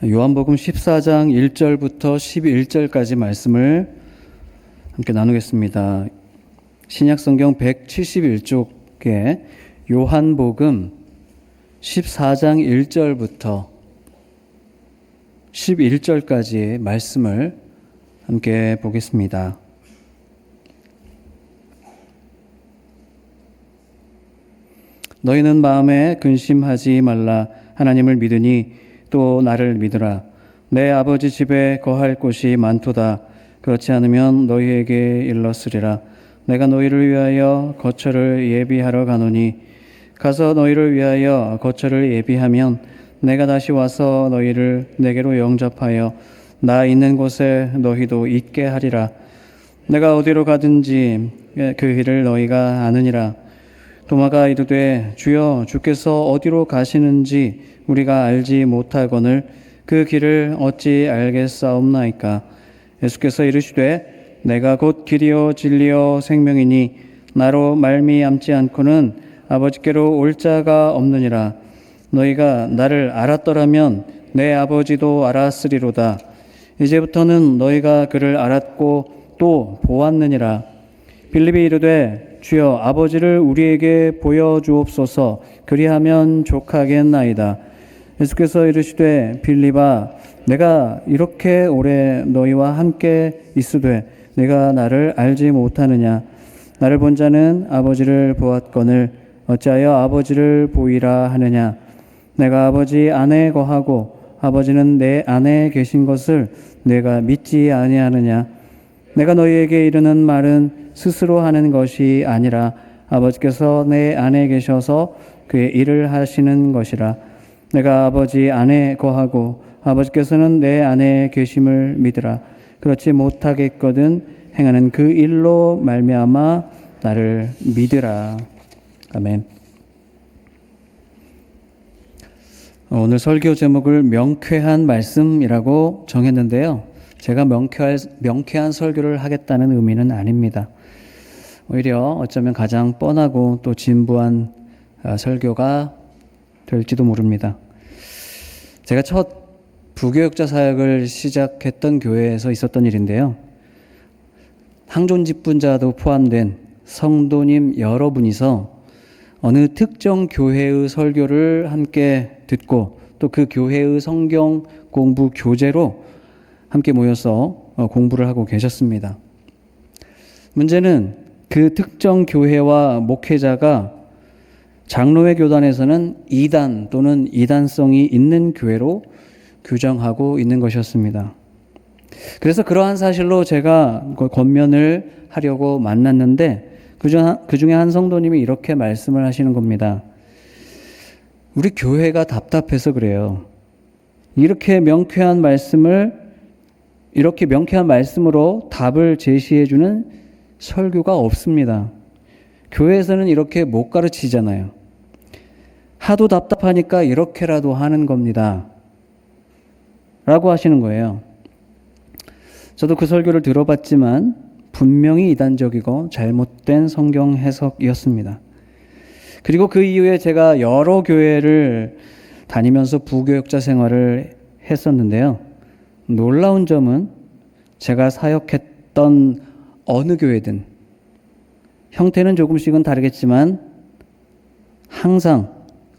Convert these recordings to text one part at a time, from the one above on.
요한복음 14장 1절부터 11절까지 말씀을 함께 나누겠습니다. 신약성경 171쪽에 요한복음 14장 1절부터 11절까지의 말씀을 함께 보겠습니다. 너희는 마음에 근심하지 말라. 하나님을 믿으니 또 나를 믿으라. 내 아버지 집에 거할 곳이 많도다. 그렇지 않으면 너희에게 일렀으리라. 내가 너희를 위하여 거처를 예비하러 가노니 가서 너희를 위하여 거처를 예비하면 내가 다시 와서 너희를 내게로 영접하여 나 있는 곳에 너희도 있게 하리라. 내가 어디로 가든지 그 길을 너희가 아느니라. 도마가 이르되 주여 주께서 어디로 가시는지 우리가 알지 못하거늘 그 길을 어찌 알겠사옵나이까. 예수께서 이르시되 내가 곧 길이요 진리요 생명이니 나로 말미암지 않고는 아버지께로 올 자가 없느니라. 너희가 나를 알았더라면 내 아버지도 알았으리로다. 이제부터는 너희가 그를 알았고 또 보았느니라. 빌립이 이르되 주여 아버지를 우리에게 보여주옵소서. 그리하면 족하겠나이다. 예수께서 이르시되 빌립아 내가 이렇게 오래 너희와 함께 있으되 내가 나를 알지 못하느냐. 나를 본 자는 아버지를 보았거늘 어찌하여 아버지를 보이라 하느냐. 내가 아버지 안에 거하고 아버지는 내 안에 계신 것을 내가 믿지 아니하느냐. 내가 너희에게 이르는 말은 스스로 하는 것이 아니라 아버지께서 내 안에 계셔서 그의 일을 하시는 것이라. 내가 아버지 안에 거하고 아버지께서는 내 안에 계심을 믿으라. 그렇지 못하겠거든 행하는 그 일로 말미암아 나를 믿으라. 아멘. 오늘 설교 제목을 명쾌한 말씀이라고 정했는데요. 제가 명쾌한 설교를 하겠다는 의미는 아닙니다. 오히려 어쩌면 가장 뻔하고 또 진부한 설교가 될지도 모릅니다. 제가 첫 부교육자 사역을 시작했던 교회에서 있었던 일인데요. 항존 직분자도 포함된 성도님 여러분이서 어느 특정 교회의 설교를 함께 듣고 또 그 교회의 성경 공부 교재로 함께 모여서 공부를 하고 계셨습니다. 문제는 그 특정 교회와 목회자가 장로회 교단에서는 이단 또는 이단성이 있는 교회로 규정하고 있는 것이었습니다. 그래서 그러한 사실로 제가 권면을 하려고 만났는데 그 중에 한 성도님이 이렇게 말씀을 하시는 겁니다. 우리 교회가 답답해서 그래요. 이렇게 명쾌한 말씀으로 답을 제시해주는 설교가 없습니다. 교회에서는 이렇게 못 가르치잖아요. 하도 답답하니까 이렇게라도 하는 겁니다. 라고 하시는 거예요. 저도 그 설교를 들어봤지만 분명히 이단적이고 잘못된 성경 해석이었습니다. 그리고 그 이후에 제가 여러 교회를 다니면서 부교육자 생활을 했었는데요. 놀라운 점은 제가 사역했던 어느 교회든 형태는 조금씩은 다르겠지만 항상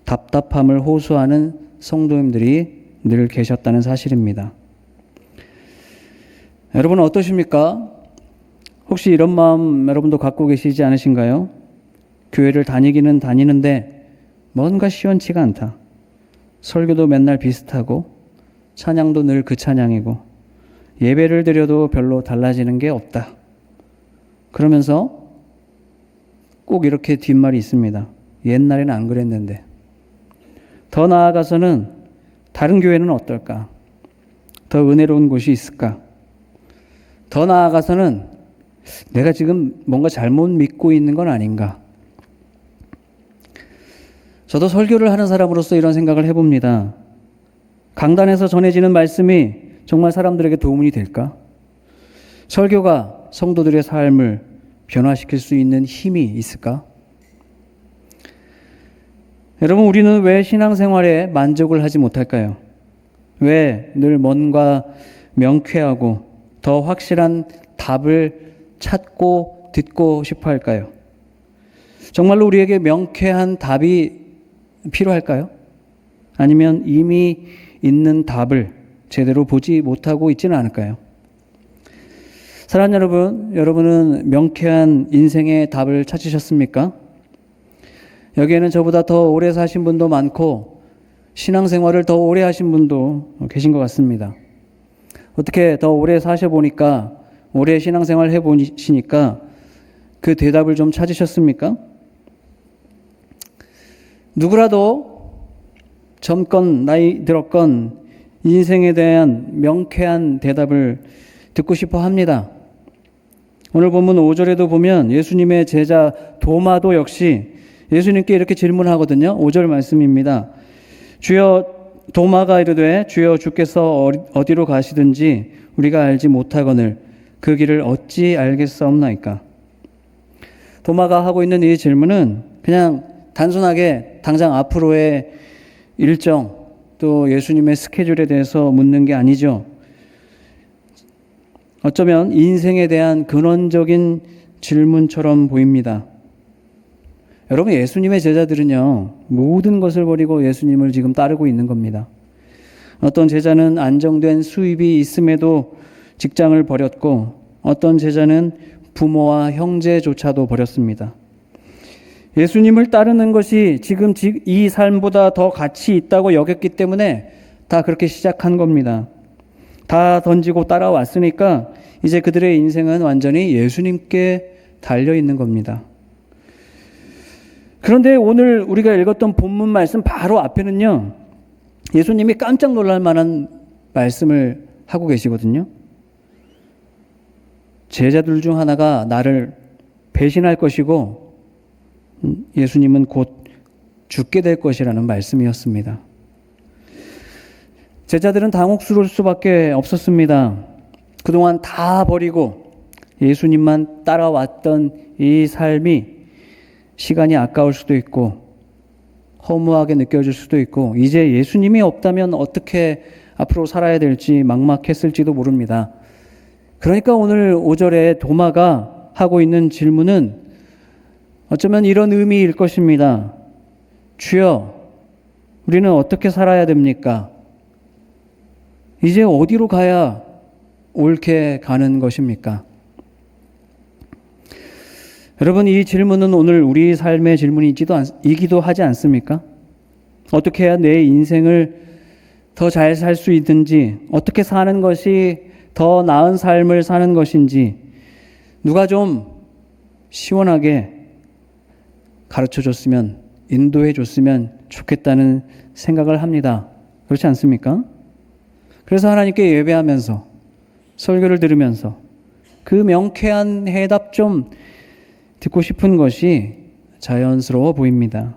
답답함을 호소하는 성도님들이 늘 계셨다는 사실입니다. 여러분 어떠십니까? 혹시 이런 마음 여러분도 갖고 계시지 않으신가요? 교회를 다니기는 다니는데 뭔가 시원치가 않다. 설교도 맨날 비슷하고 찬양도 늘 그 찬양이고 예배를 드려도 별로 달라지는 게 없다. 그러면서 꼭 이렇게 뒷말이 있습니다. 옛날에는 안 그랬는데. 더 나아가서는 다른 교회는 어떨까? 더 은혜로운 곳이 있을까? 더 나아가서는 내가 지금 뭔가 잘못 믿고 있는 건 아닌가? 저도 설교를 하는 사람으로서 이런 생각을 해봅니다. 강단에서 전해지는 말씀이 정말 사람들에게 도움이 될까? 설교가 성도들의 삶을 변화시킬 수 있는 힘이 있을까? 여러분, 우리는 왜 신앙생활에 만족을 하지 못할까요? 왜 늘 뭔가 명쾌하고 더 확실한 답을 찾고 듣고 싶어 할까요? 정말로 우리에게 명쾌한 답이 필요할까요? 아니면 이미 있는 답을 제대로 보지 못하고 있지는 않을까요? 사랑하는 여러분, 여러분은 명쾌한 인생의 답을 찾으셨습니까? 여기에는 저보다 더 오래 사신 분도 많고 신앙생활을 더 오래 하신 분도 계신 것 같습니다. 어떻게 더 오래 사셔보니까, 오래 신앙생활 해보시니까 그 대답을 좀 찾으셨습니까? 누구라도 젊건 나이 들었건 인생에 대한 명쾌한 대답을 듣고 싶어 합니다. 오늘 본문 5절에도 보면 예수님의 제자 도마도 역시 예수님께 이렇게 질문하거든요. 5절 말씀입니다. 도마가 이르되 주여 주께서 어디로 가시든지 우리가 알지 못하거늘 그 길을 어찌 알겠사옵나이까. 도마가 하고 있는 이 질문은 그냥 단순하게 당장 앞으로의 일정 또 예수님의 스케줄에 대해서 묻는 게 아니죠. 어쩌면 인생에 대한 근원적인 질문처럼 보입니다. 여러분, 예수님의 제자들은요, 모든 것을 버리고 예수님을 지금 따르고 있는 겁니다. 어떤 제자는 안정된 수입이 있음에도 직장을 버렸고, 어떤 제자는 부모와 형제조차도 버렸습니다. 예수님을 따르는 것이 지금 이 삶보다 더 가치 있다고 여겼기 때문에 다 그렇게 시작한 겁니다. 다 던지고 따라왔으니까 이제 그들의 인생은 완전히 예수님께 달려 있는 겁니다. 그런데 오늘 우리가 읽었던 본문 말씀 바로 앞에는요, 예수님이 깜짝 놀랄 만한 말씀을 하고 계시거든요. 제자들 중 하나가 나를 배신할 것이고 예수님은 곧 죽게 될 것이라는 말씀이었습니다. 제자들은 당혹스러울 수밖에 없었습니다. 그동안 다 버리고 예수님만 따라왔던 이 삶이 시간이 아까울 수도 있고 허무하게 느껴질 수도 있고 이제 예수님이 없다면 어떻게 앞으로 살아야 될지 막막했을지도 모릅니다. 그러니까 오늘 5절에 도마가 하고 있는 질문은 어쩌면 이런 의미일 것입니다. 주여, 우리는 어떻게 살아야 됩니까? 이제 어디로 가야 옳게 가는 것입니까? 여러분, 이 질문은 오늘 우리 삶의 질문이기도 하지 않습니까? 어떻게 해야 내 인생을 더 잘 살 수 있든지, 어떻게 사는 것이 더 나은 삶을 사는 것인지 누가 좀 시원하게 가르쳐 줬으면, 인도해 줬으면 좋겠다는 생각을 합니다. 그렇지 않습니까? 그래서 하나님께 예배하면서 설교를 들으면서 그 명쾌한 해답 좀 듣고 싶은 것이 자연스러워 보입니다.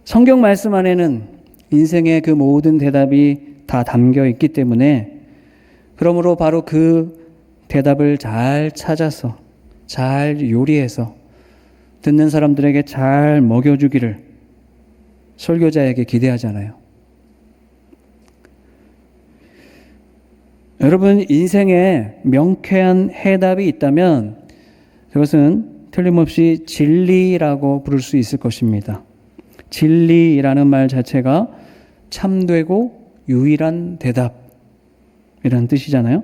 성경 말씀 안에는 인생의 그 모든 대답이 다 담겨 있기 때문에 그러므로 바로 그 대답을 잘 찾아서 잘 요리해서 듣는 사람들에게 잘 먹여주기를 설교자에게 기대하잖아요. 여러분, 인생에 명쾌한 해답이 있다면 그것은 틀림없이 진리라고 부를 수 있을 것입니다. 진리라는 말 자체가 참되고 유일한 대답이라는 뜻이잖아요.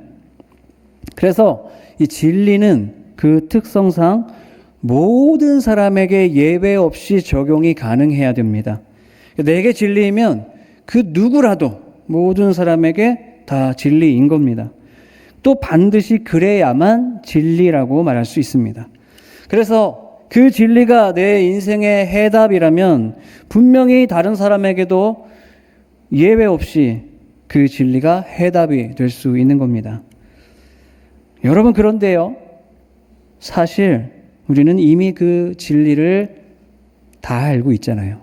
그래서 이 진리는 그 특성상 모든 사람에게 예외 없이 적용이 가능해야 됩니다. 내게 진리이면 그 누구라도 모든 사람에게 다 진리인 겁니다. 또 반드시 그래야만 진리라고 말할 수 있습니다. 그래서 그 진리가 내 인생의 해답이라면 분명히 다른 사람에게도 예외 없이 그 진리가 해답이 될 수 있는 겁니다. 여러분, 그런데요, 사실 우리는 이미 그 진리를 다 알고 있잖아요.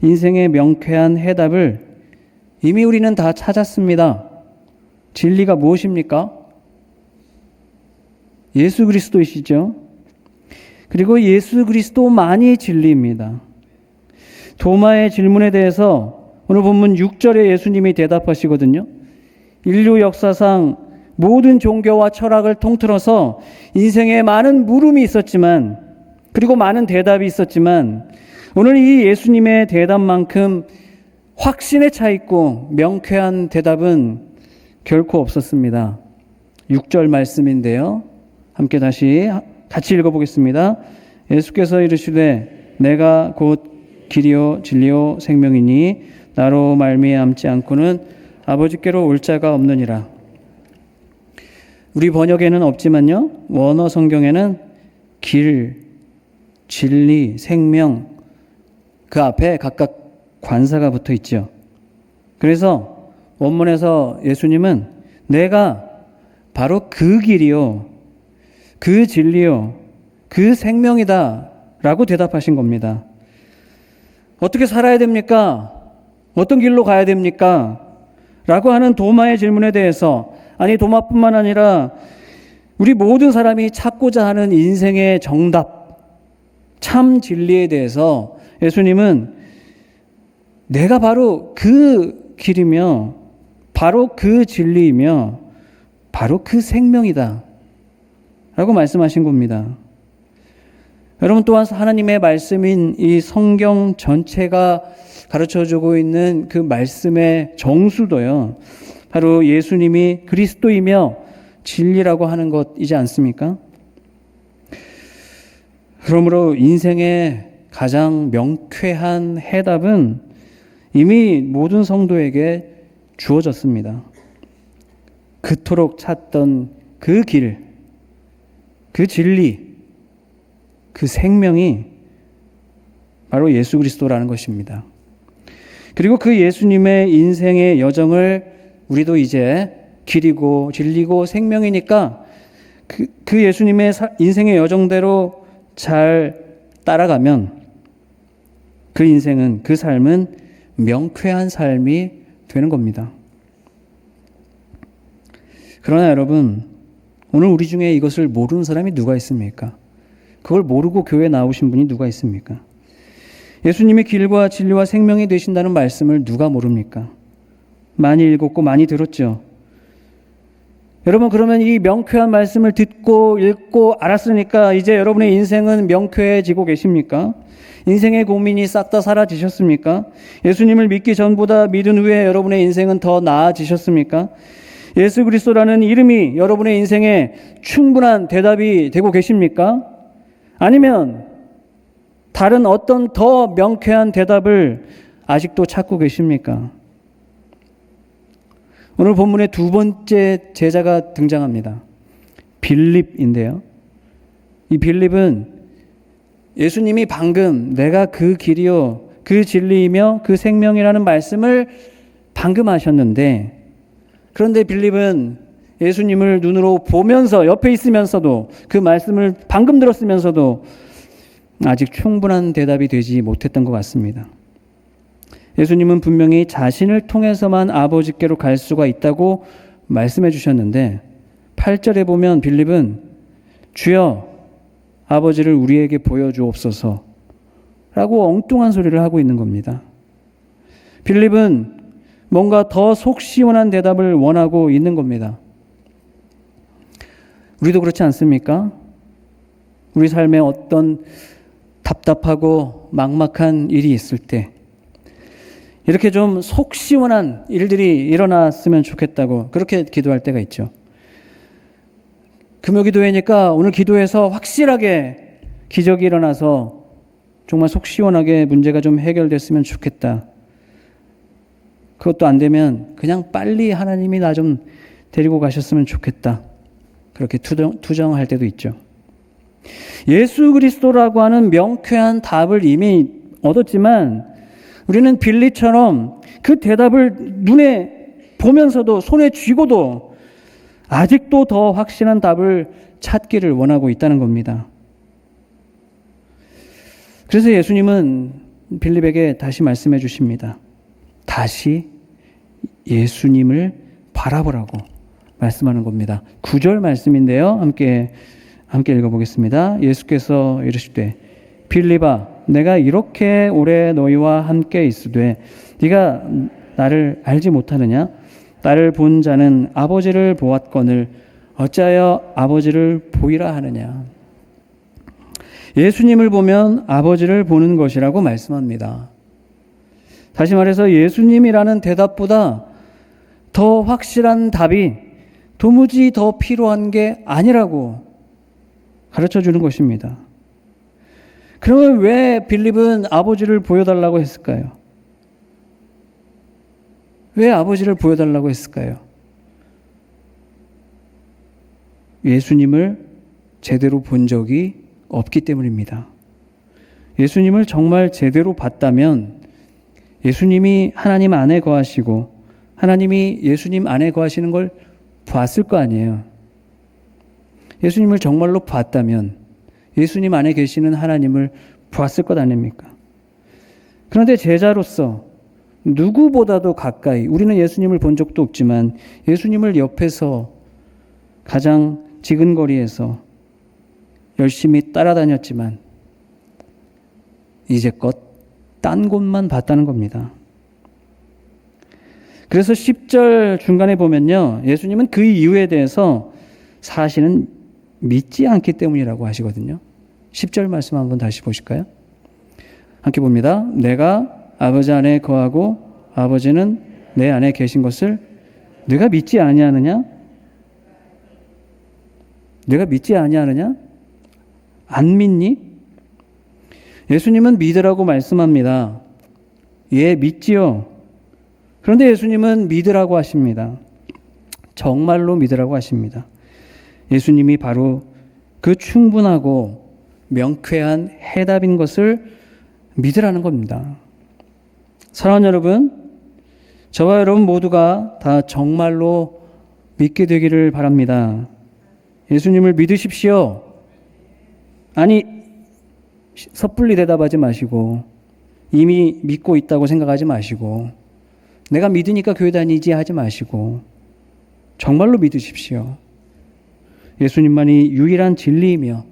인생의 명쾌한 해답을 이미 우리는 다 찾았습니다. 진리가 무엇입니까? 예수 그리스도이시죠. 그리고 예수 그리스도만이 진리입니다. 도마의 질문에 대해서 오늘 본문 6절에 예수님이 대답하시거든요. 인류 역사상 모든 종교와 철학을 통틀어서 인생에 많은 물음이 있었지만, 그리고 많은 대답이 있었지만, 오늘 이 예수님의 대답만큼 확신에 차 있고 명쾌한 대답은 결코 없었습니다. 6절 말씀인데요. 함께 다시 같이 읽어보겠습니다. 예수께서 이르시되 내가 곧 길이요 진리요 생명이니 나로 말미암지 않고는 아버지께로 올 자가 없느니라. 우리 번역에는 없지만요, 원어 성경에는 길, 진리, 생명, 그 앞에 각각 관사가 붙어 있죠. 그래서 원문에서 예수님은 내가 바로 그 길이요, 그 진리요, 그 생명이다 라고 대답하신 겁니다. 어떻게 살아야 됩니까? 어떤 길로 가야 됩니까? 라고 하는 도마의 질문에 대해서, 아니 도마뿐만 아니라 우리 모든 사람이 찾고자 하는 인생의 정답, 참 진리에 대해서 예수님은 내가 바로 그 길이며 바로 그 진리이며 바로 그 생명이다 라고 말씀하신 겁니다. 여러분, 또한 하나님의 말씀인 이 성경 전체가 가르쳐주고 있는 그 말씀의 정수도요, 바로 예수님이 그리스도이며 진리라고 하는 것이지 않습니까? 그러므로 인생의 가장 명쾌한 해답은 이미 모든 성도에게 주어졌습니다. 그토록 찾던 그 길, 그 진리, 그 생명이 바로 예수 그리스도라는 것입니다. 그리고 그 예수님의 인생의 여정을 우리도 이제 길이고 진리고 생명이니까 그 예수님의 인생의 여정대로 잘 따라가면 그 인생은, 그 삶은 명쾌한 삶이 되는 겁니다. 그러나 여러분, 오늘 우리 중에 이것을 모르는 사람이 누가 있습니까? 그걸 모르고 교회에 나오신 분이 누가 있습니까? 예수님이 길과 진리와 생명이 되신다는 말씀을 누가 모릅니까? 많이 읽었고 많이 들었죠. 여러분, 그러면 이 명쾌한 말씀을 듣고 읽고 알았으니까 이제 여러분의 인생은 명쾌해지고 계십니까? 인생의 고민이 싹 다 사라지셨습니까? 예수님을 믿기 전보다 믿은 후에 여러분의 인생은 더 나아지셨습니까? 예수 그리스도라는 이름이 여러분의 인생에 충분한 대답이 되고 계십니까? 아니면 다른 어떤 더 명쾌한 대답을 아직도 찾고 계십니까? 오늘 본문의 두 번째 제자가 등장합니다. 빌립인데요. 이 빌립은 예수님이 방금 내가 그 길이요, 그 진리이며 그 생명이라는 말씀을 방금 하셨는데, 그런데 빌립은 예수님을 눈으로 보면서, 옆에 있으면서도, 그 말씀을 방금 들었으면서도 아직 충분한 대답이 되지 못했던 것 같습니다. 예수님은 분명히 자신을 통해서만 아버지께로 갈 수가 있다고 말씀해 주셨는데 8절에 보면 빌립은 주여 아버지를 우리에게 보여주옵소서 라고 엉뚱한 소리를 하고 있는 겁니다. 빌립은 뭔가 더 속 시원한 대답을 원하고 있는 겁니다. 우리도 그렇지 않습니까? 우리 삶에 어떤 답답하고 막막한 일이 있을 때 이렇게 좀 속 시원한 일들이 일어났으면 좋겠다고 그렇게 기도할 때가 있죠. 금요기도회니까 오늘 기도해서 확실하게 기적이 일어나서 정말 속 시원하게 문제가 좀 해결됐으면 좋겠다. 그것도 안 되면 그냥 빨리 하나님이 나 좀 데리고 가셨으면 좋겠다. 그렇게 투정할 때도 있죠. 예수 그리스도라고 하는 명쾌한 답을 이미 얻었지만 우리는 빌립처럼 그 대답을 눈에 보면서도 손에 쥐고도 아직도 더 확실한 답을 찾기를 원하고 있다는 겁니다. 그래서 예수님은 빌립에게 다시 말씀해 주십니다. 다시 예수님을 바라보라고 말씀하는 겁니다. 9절 말씀인데요. 함께 읽어보겠습니다. 예수께서 이르시되 빌립아 내가 이렇게 오래 너희와 함께 있으되 네가 나를 알지 못하느냐? 나를 본 자는 아버지를 보았거늘 어찌하여 아버지를 보이라 하느냐? 예수님을 보면 아버지를 보는 것이라고 말씀합니다. 다시 말해서 예수님이라는 대답보다 더 확실한 답이 도무지 더 필요한 게 아니라고 가르쳐 주는 것입니다. 그러면 왜 빌립은 아버지를 보여달라고 했을까요? 왜 아버지를 보여달라고 했을까요? 예수님을 제대로 본 적이 없기 때문입니다. 예수님을 정말 제대로 봤다면 예수님이 하나님 안에 거하시고 하나님이 예수님 안에 거하시는 걸 봤을 거 아니에요. 예수님을 정말로 봤다면 예수님 안에 계시는 하나님을 봤을 것 아닙니까? 그런데 제자로서 누구보다도 가까이, 우리는 예수님을 본 적도 없지만 예수님을 옆에서 가장 지근거리에서 열심히 따라다녔지만 이제껏 딴 곳만 봤다는 겁니다. 그래서 10절 중간에 보면요, 예수님은 그 이유에 대해서 사실은 믿지 않기 때문이라고 하시거든요. 10절 말씀 한번 다시 보실까요? 함께 봅니다. 내가 아버지 안에 거하고 아버지는 내 안에 계신 것을 네가 믿지 아니하느냐? 네가 믿지 아니하느냐? 안 믿니? 예수님은 믿으라고 말씀합니다. 예, 믿지요. 그런데 예수님은 믿으라고 하십니다. 정말로 믿으라고 하십니다. 예수님이 바로 그 충분하고 명쾌한 해답인 것을 믿으라는 겁니다. 사랑하는 여러분, 저와 여러분 모두가 다 정말로 믿게 되기를 바랍니다. 예수님을 믿으십시오. 아니, 섣불리 대답하지 마시고 이미 믿고 있다고 생각하지 마시고 내가 믿으니까 교회 다니지 하지 마시고 정말로 믿으십시오. 예수님만이 유일한 진리이며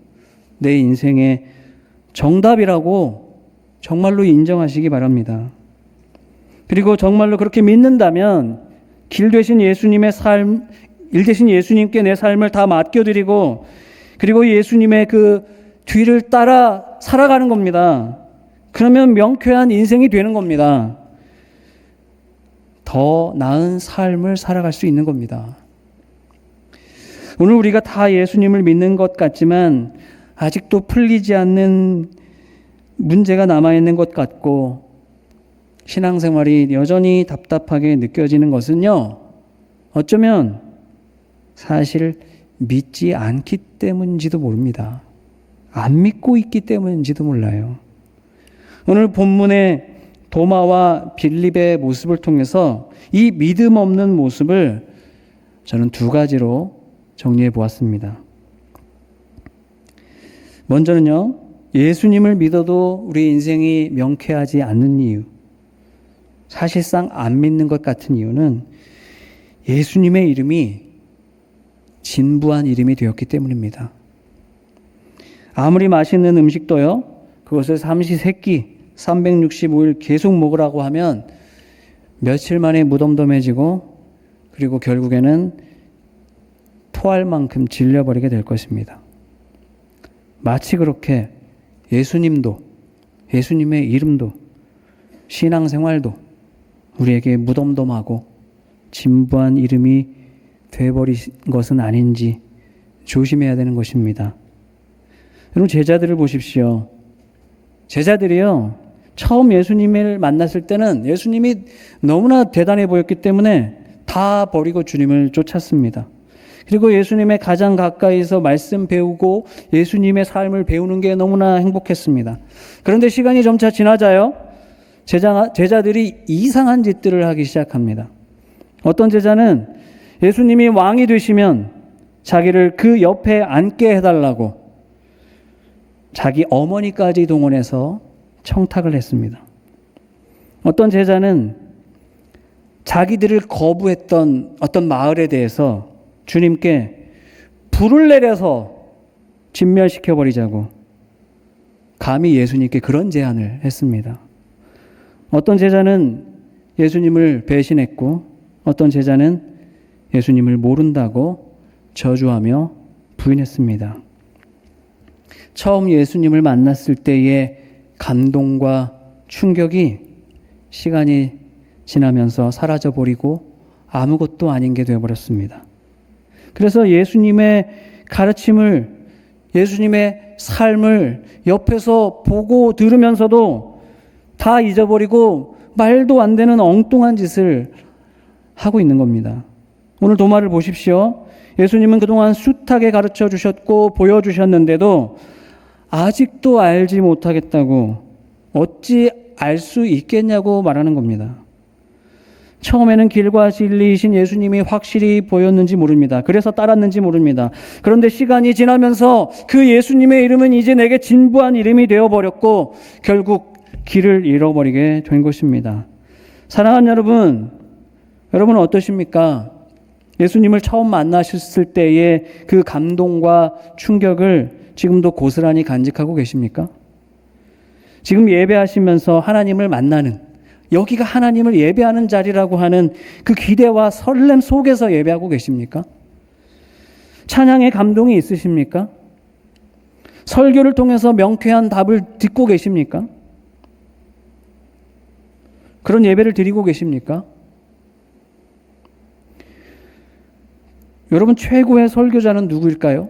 내 인생의 정답이라고 정말로 인정하시기 바랍니다. 그리고 정말로 그렇게 믿는다면 길 되신 예수님의 삶, 일 되신 예수님께 내 삶을 다 맡겨드리고 그리고 예수님의 그 뒤를 따라 살아가는 겁니다. 그러면 명쾌한 인생이 되는 겁니다. 더 나은 삶을 살아갈 수 있는 겁니다. 오늘 우리가 다 예수님을 믿는 것 같지만 아직도 풀리지 않는 문제가 남아있는 것 같고 신앙생활이 여전히 답답하게 느껴지는 것은요, 어쩌면 사실 믿지 않기 때문인지도 모릅니다. 안 믿고 있기 때문인지도 몰라요. 오늘 본문의 도마와 빌립의 모습을 통해서 이 믿음 없는 모습을 저는 두 가지로 정리해 보았습니다. 먼저는요, 예수님을 믿어도 우리 인생이 명쾌하지 않는 이유, 사실상 안 믿는 것 같은 이유는 예수님의 이름이 진부한 이름이 되었기 때문입니다. 아무리 맛있는 음식도요, 그것을 삼시세끼 365일 계속 먹으라고 하면 며칠 만에 무덤덤해지고 그리고 결국에는 토할 만큼 질려버리게 될 것입니다. 마치 그렇게 예수님도, 예수님의 이름도, 신앙생활도 우리에게 무덤덤하고 진부한 이름이 되어버린 것은 아닌지 조심해야 되는 것입니다. 여러분, 제자들을 보십시오. 제자들이요, 처음 예수님을 만났을 때는 예수님이 너무나 대단해 보였기 때문에 다 버리고 주님을 쫓았습니다. 그리고 예수님의 가장 가까이서 말씀 배우고 예수님의 삶을 배우는 게 너무나 행복했습니다. 그런데 시간이 점차 지나자요, 제자들이 이상한 짓들을 하기 시작합니다. 어떤 제자는 예수님이 왕이 되시면 자기를 그 옆에 앉게 해달라고 자기 어머니까지 동원해서 청탁을 했습니다. 어떤 제자는 자기들을 거부했던 어떤 마을에 대해서 주님께 불을 내려서 진멸시켜버리자고 감히 예수님께 그런 제안을 했습니다. 어떤 제자는 예수님을 배신했고 어떤 제자는 예수님을 모른다고 저주하며 부인했습니다. 처음 예수님을 만났을 때의 감동과 충격이 시간이 지나면서 사라져버리고 아무것도 아닌 게 되어버렸습니다. 그래서 예수님의 가르침을, 예수님의 삶을 옆에서 보고 들으면서도 다 잊어버리고 말도 안 되는 엉뚱한 짓을 하고 있는 겁니다. 오늘 도마를 보십시오. 예수님은 그동안 숱하게 가르쳐 주셨고 보여주셨는데도 아직도 알지 못하겠다고, 어찌 알 수 있겠냐고 말하는 겁니다. 처음에는 길과 진리이신 예수님이 확실히 보였는지 모릅니다. 그래서 따랐는지 모릅니다. 그런데 시간이 지나면서 그 예수님의 이름은 이제 내게 진부한 이름이 되어버렸고 결국 길을 잃어버리게 된 것입니다. 사랑하는 여러분, 여러분은 어떠십니까? 예수님을 처음 만나셨을 때의 그 감동과 충격을 지금도 고스란히 간직하고 계십니까? 지금 예배하시면서 하나님을 만나는, 여기가 하나님을 예배하는 자리라고 하는 그 기대와 설렘 속에서 예배하고 계십니까? 찬양의 감동이 있으십니까? 설교를 통해서 명쾌한 답을 듣고 계십니까? 그런 예배를 드리고 계십니까? 여러분, 최고의 설교자는 누구일까요?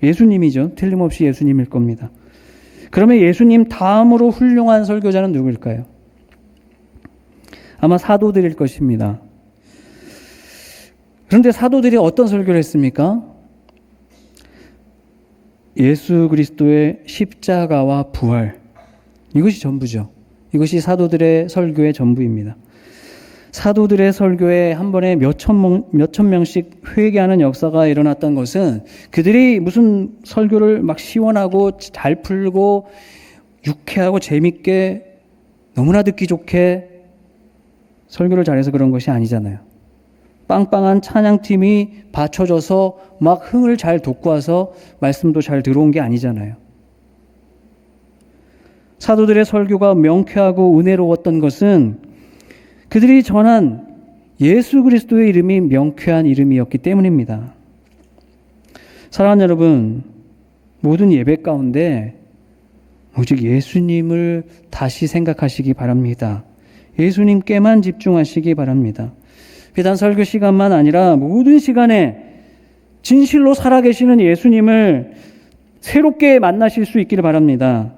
예수님이죠. 틀림없이 예수님일 겁니다. 그러면 예수님 다음으로 훌륭한 설교자는 누구일까요? 아마 사도들일 것입니다. 그런데 사도들이 어떤 설교를 했습니까? 예수 그리스도의 십자가와 부활, 이것이 전부죠. 이것이 사도들의 설교의 전부입니다. 사도들의 설교에 한 번에 몇천 명씩 회개하는 역사가 일어났던 것은 그들이 무슨 설교를 막 시원하고 잘 풀고 유쾌하고 재밌게 너무나 듣기 좋게 설교를 잘해서 그런 것이 아니잖아요. 빵빵한 찬양팀이 받쳐줘서 막 흥을 잘 돋고 와서 말씀도 잘 들어온 게 아니잖아요. 사도들의 설교가 명쾌하고 은혜로웠던 것은 그들이 전한 예수 그리스도의 이름이 명쾌한 이름이었기 때문입니다. 사랑하는 여러분, 모든 예배 가운데 오직 예수님을 다시 생각하시기 바랍니다. 예수님께만 집중하시기 바랍니다. 비단 설교 시간만 아니라 모든 시간에 진실로 살아계시는 예수님을 새롭게 만나실 수 있기를 바랍니다.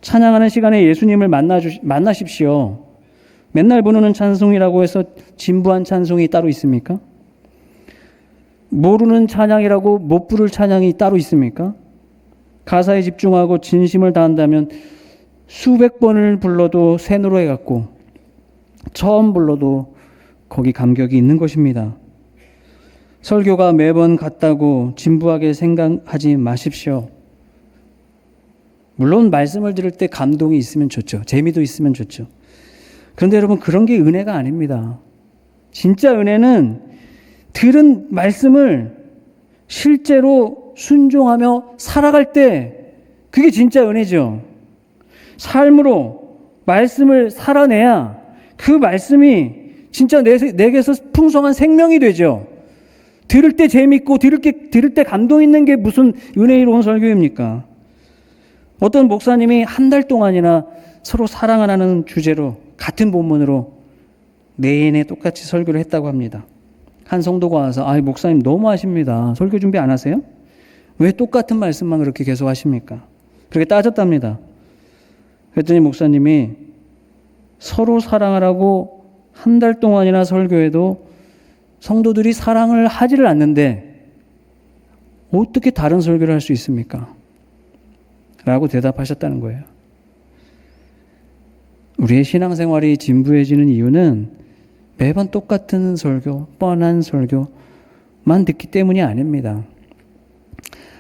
찬양하는 시간에 예수님을 만나십시오. 맨날 부르는 찬송이라고 해서 진부한 찬송이 따로 있습니까? 모르는 찬양이라고 못 부를 찬양이 따로 있습니까? 가사에 집중하고 진심을 다한다면 수백 번을 불러도 새 노래 같고 처음 불러도 거기 감격이 있는 것입니다. 설교가 매번 같다고 진부하게 생각하지 마십시오. 물론 말씀을 들을 때 감동이 있으면 좋죠. 재미도 있으면 좋죠. 그런데 여러분, 그런 게 은혜가 아닙니다. 진짜 은혜는 들은 말씀을 실제로 순종하며 살아갈 때 그게 진짜 은혜죠. 삶으로 말씀을 살아내야 그 말씀이 진짜 내게서 풍성한 생명이 되죠. 들을 때 재밌고 들을 때 감동 있는 게 무슨 은혜로운 설교입니까? 어떤 목사님이 한 달 동안이나 서로 사랑하는 주제로 같은 본문으로 내내 똑같이 설교를 했다고 합니다. 한 성도가 와서 목사님 너무 하십니다. 설교 준비 안 하세요? 왜 똑같은 말씀만 그렇게 계속 하십니까? 그렇게 따졌답니다. 그랬더니 목사님이 서로 사랑하라고 한 달 동안이나 설교해도 성도들이 사랑을 하지를 않는데 어떻게 다른 설교를 할 수 있습니까? 라고 대답하셨다는 거예요. 우리의 신앙생활이 진부해지는 이유는 매번 똑같은 설교, 뻔한 설교만 듣기 때문이 아닙니다.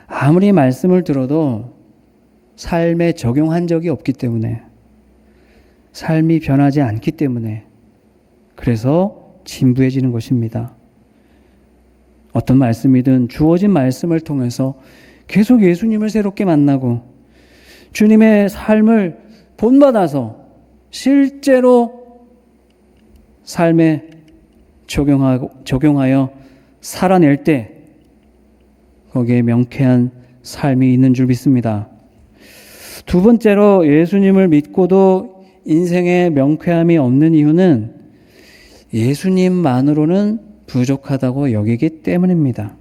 아무리 말씀을 들어도 삶에 적용한 적이 없기 때문에, 삶이 변하지 않기 때문에, 그래서 진부해지는 것입니다. 어떤 말씀이든 주어진 말씀을 통해서 계속 예수님을 새롭게 만나고 주님의 삶을 본받아서 실제로 삶에 적용하여 살아낼 때 거기에 명쾌한 삶이 있는 줄 믿습니다. 두 번째로 예수님을 믿고도 인생에 명쾌함이 없는 이유는 예수님만으로는 부족하다고 여기기 때문입니다.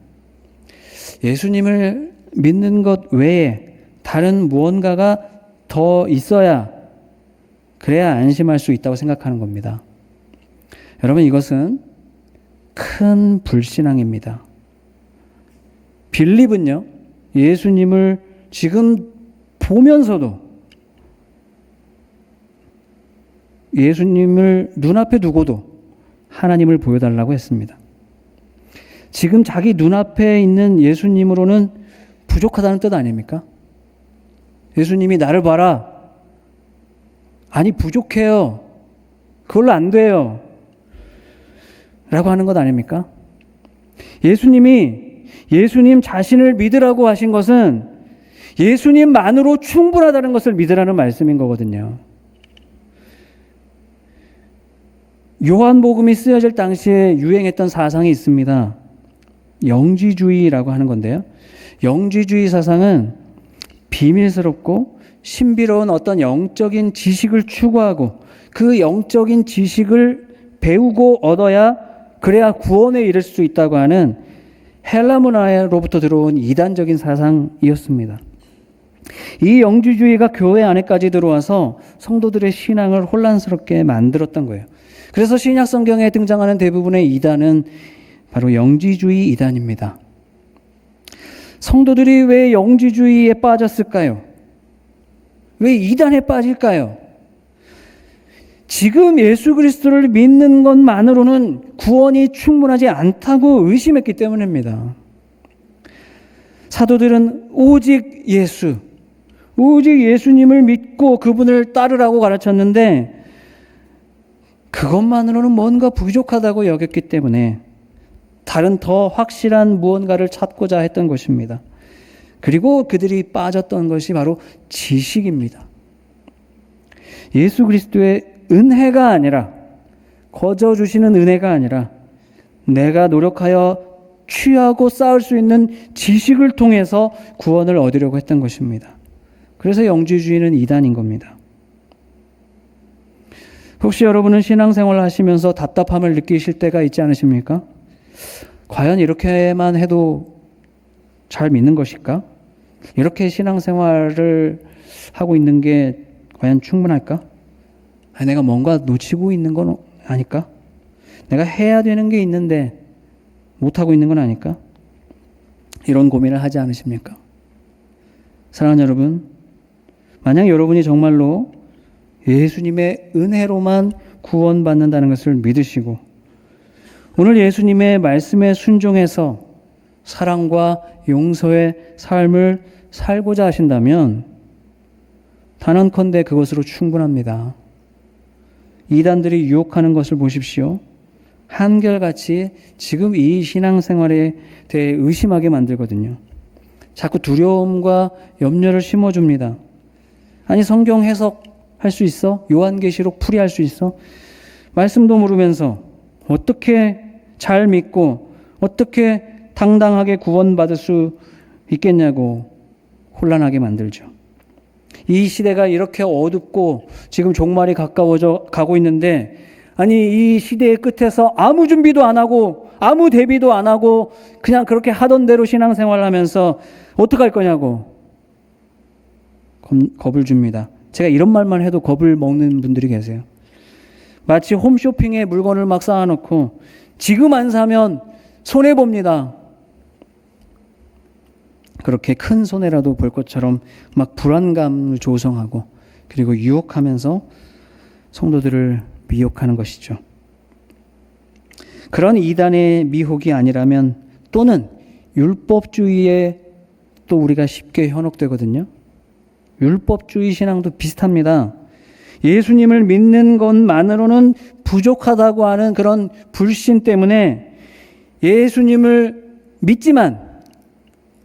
예수님을 믿는 것 외에 다른 무언가가 더 있어야 그래야 안심할 수 있다고 생각하는 겁니다. 여러분, 이것은 큰 불신앙입니다. 빌립은요, 예수님을 지금 보면서도 예수님을 눈앞에 두고도 하나님을 보여달라고 했습니다. 지금 자기 눈앞에 있는 예수님으로는 부족하다는 뜻 아닙니까? 예수님이 나를 봐라. 아니, 부족해요. 그걸로 안 돼요. 라고 하는 것 아닙니까? 예수님 자신을 믿으라고 하신 것은 예수님만으로 충분하다는 것을 믿으라는 말씀인 거거든요. 요한복음이 쓰여질 당시에 유행했던 사상이 있습니다. 영지주의라고 하는 건데요. 영지주의 사상은 비밀스럽고 신비로운 어떤 영적인 지식을 추구하고 그 영적인 지식을 배우고 얻어야 그래야 구원에 이를 수 있다고 하는 헬라 문화로부터 들어온 이단적인 사상이었습니다. 이 영지주의가 교회 안에까지 들어와서 성도들의 신앙을 혼란스럽게 만들었던 거예요. 그래서 신약 성경에 등장하는 대부분의 이단은 바로 영지주의 이단입니다. 성도들이 왜 영지주의에 빠졌을까요? 왜 이단에 빠질까요? 지금 예수 그리스도를 믿는 것만으로는 구원이 충분하지 않다고 의심했기 때문입니다. 사도들은 오직 예수님을 믿고 그분을 따르라고 가르쳤는데 그것만으로는 뭔가 부족하다고 여겼기 때문에 다른 더 확실한 무언가를 찾고자 했던 것입니다. 그리고 그들이 빠졌던 것이 바로 지식입니다. 예수 그리스도의 은혜가 아니라, 거저 주시는 은혜가 아니라 내가 노력하여 취하고 쌓을 수 있는 지식을 통해서 구원을 얻으려고 했던 것입니다. 그래서 영지주의는 이단인 겁니다. 혹시 여러분은 신앙생활을 하시면서 답답함을 느끼실 때가 있지 않으십니까? 과연 이렇게만 해도 잘 믿는 것일까? 이렇게 신앙생활을 하고 있는 게 과연 충분할까? 내가 뭔가 놓치고 있는 건 아닐까? 내가 해야 되는 게 있는데 못하고 있는 건 아닐까? 이런 고민을 하지 않으십니까? 사랑하는 여러분, 만약 여러분이 정말로 예수님의 은혜로만 구원받는다는 것을 믿으시고 오늘 예수님의 말씀에 순종해서 사랑과 용서의 삶을 살고자 하신다면 단언컨대 그것으로 충분합니다. 이단들이 유혹하는 것을 보십시오. 한결같이 지금 이 신앙생활에 대해 의심하게 만들거든요. 자꾸 두려움과 염려를 심어줍니다. 아니, 성경 해석할 수 있어? 요한계시록 풀이할 수 있어? 말씀도 모르면서 어떻게 잘 믿고 어떻게 당당하게 구원받을 수 있겠냐고 혼란하게 만들죠. 이 시대가 이렇게 어둡고 지금 종말이 가까워져 가고 있는데, 아니, 이 시대의 끝에서 아무 준비도 안 하고 아무 대비도 안 하고 그냥 그렇게 하던 대로 신앙생활을 하면서 어떡할 거냐고 겁을 줍니다. 제가 이런 말만 해도 겁을 먹는 분들이 계세요. 마치 홈쇼핑에 물건을 막 쌓아놓고 지금 안 사면 손해봅니다. 그렇게 큰 손해라도 볼 것처럼 막 불안감을 조성하고 그리고 유혹하면서 성도들을 미혹하는 것이죠. 그런 이단의 미혹이 아니라면, 또는 율법주의에 또 우리가 쉽게 현혹되거든요. 율법주의 신앙도 비슷합니다. 예수님을 믿는 것만으로는 부족하다고 하는 그런 불신 때문에 예수님을 믿지만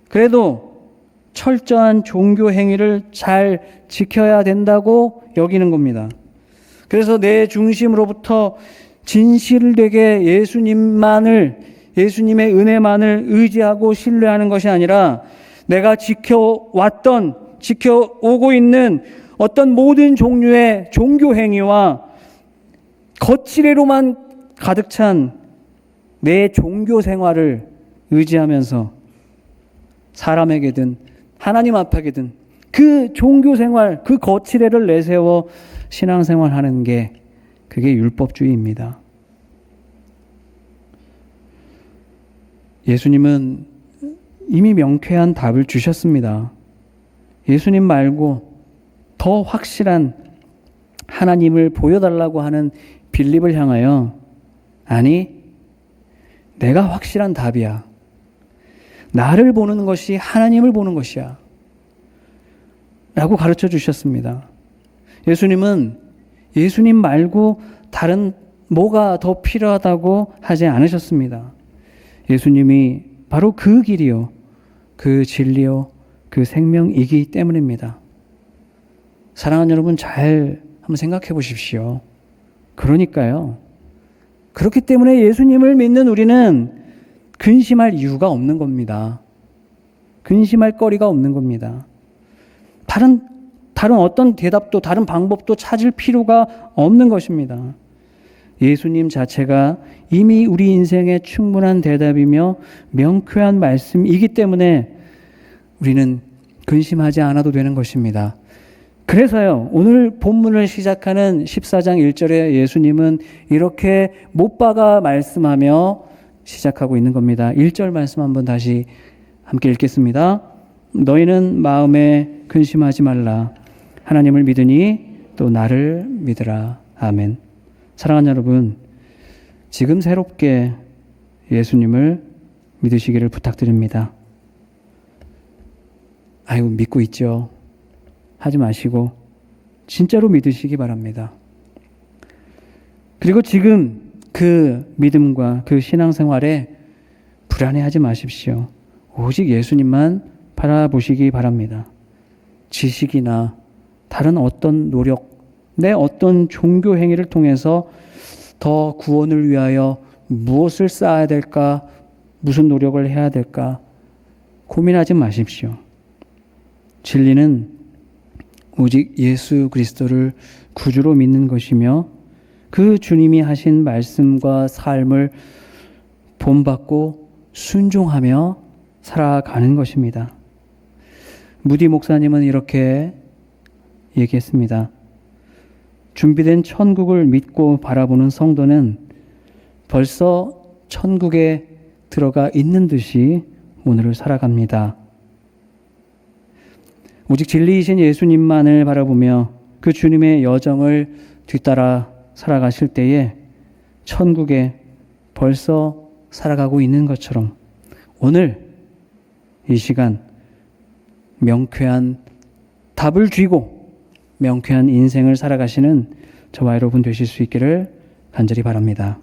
그래도 철저한 종교 행위를 잘 지켜야 된다고 여기는 겁니다. 그래서 내 중심으로부터 진실되게 예수님의 은혜만을 의지하고 신뢰하는 것이 아니라 내가 지켜오고 있는 어떤 모든 종류의 종교 행위와 거칠애로만 가득 찬 내 종교 생활을 의지하면서 사람에게든 하나님 앞에게든 그 종교 생활, 그 거칠애를 내세워 신앙생활 하는 게 그게 율법주의입니다. 예수님은 이미 명쾌한 답을 주셨습니다. 예수님 말고 더 확실한 하나님을 보여달라고 하는 빌립을 향하여 아니, 내가 확실한 답이야. 나를 보는 것이 하나님을 보는 것이야. 라고 가르쳐 주셨습니다. 예수님은 예수님 말고 다른 뭐가 더 필요하다고 하지 않으셨습니다. 예수님이 바로 그 길이요, 그 진리요, 그 생명이기 때문입니다. 사랑하는 여러분, 잘 한번 생각해 보십시오. 그러니까요. 그렇기 때문에 예수님을 믿는 우리는 근심할 이유가 없는 겁니다. 근심할 거리가 없는 겁니다. 다른 어떤 대답도 다른 방법도 찾을 필요가 없는 것입니다. 예수님 자체가 이미 우리 인생에 충분한 대답이며 명쾌한 말씀이기 때문에 우리는 근심하지 않아도 되는 것입니다. 그래서요, 오늘 본문을 시작하는 14장 1절에 예수님은 이렇게 못 박아 말씀하며 시작하고 있는 겁니다. 1절 말씀 한번 다시 함께 읽겠습니다. 너희는 마음에 근심하지 말라. 하나님을 믿으니 또 나를 믿으라. 아멘. 사랑하는 여러분, 지금 새롭게 예수님을 믿으시기를 부탁드립니다. 아이고, 믿고 있죠. 하지 마시고 진짜로 믿으시기 바랍니다. 그리고 지금 그 믿음과 그 신앙생활에 불안해하지 마십시오. 오직 예수님만 바라보시기 바랍니다. 지식이나 다른 어떤 노력, 내 어떤 종교 행위를 통해서 더 구원을 위하여 무엇을 쌓아야 될까, 무슨 노력을 해야 될까 고민하지 마십시오. 진리는 오직 예수 그리스도를 구주로 믿는 것이며 그 주님이 하신 말씀과 삶을 본받고 순종하며 살아가는 것입니다. 무디 목사님은 이렇게 얘기했습니다. 준비된 천국을 믿고 바라보는 성도는 벌써 천국에 들어가 있는 듯이 오늘을 살아갑니다. 오직 진리이신 예수님만을 바라보며 그 주님의 여정을 뒤따라 살아가실 때에 천국에 벌써 살아가고 있는 것처럼 오늘 이 시간 명쾌한 답을 쥐고 명쾌한 인생을 살아가시는 저와 여러분 되실 수 있기를 간절히 바랍니다.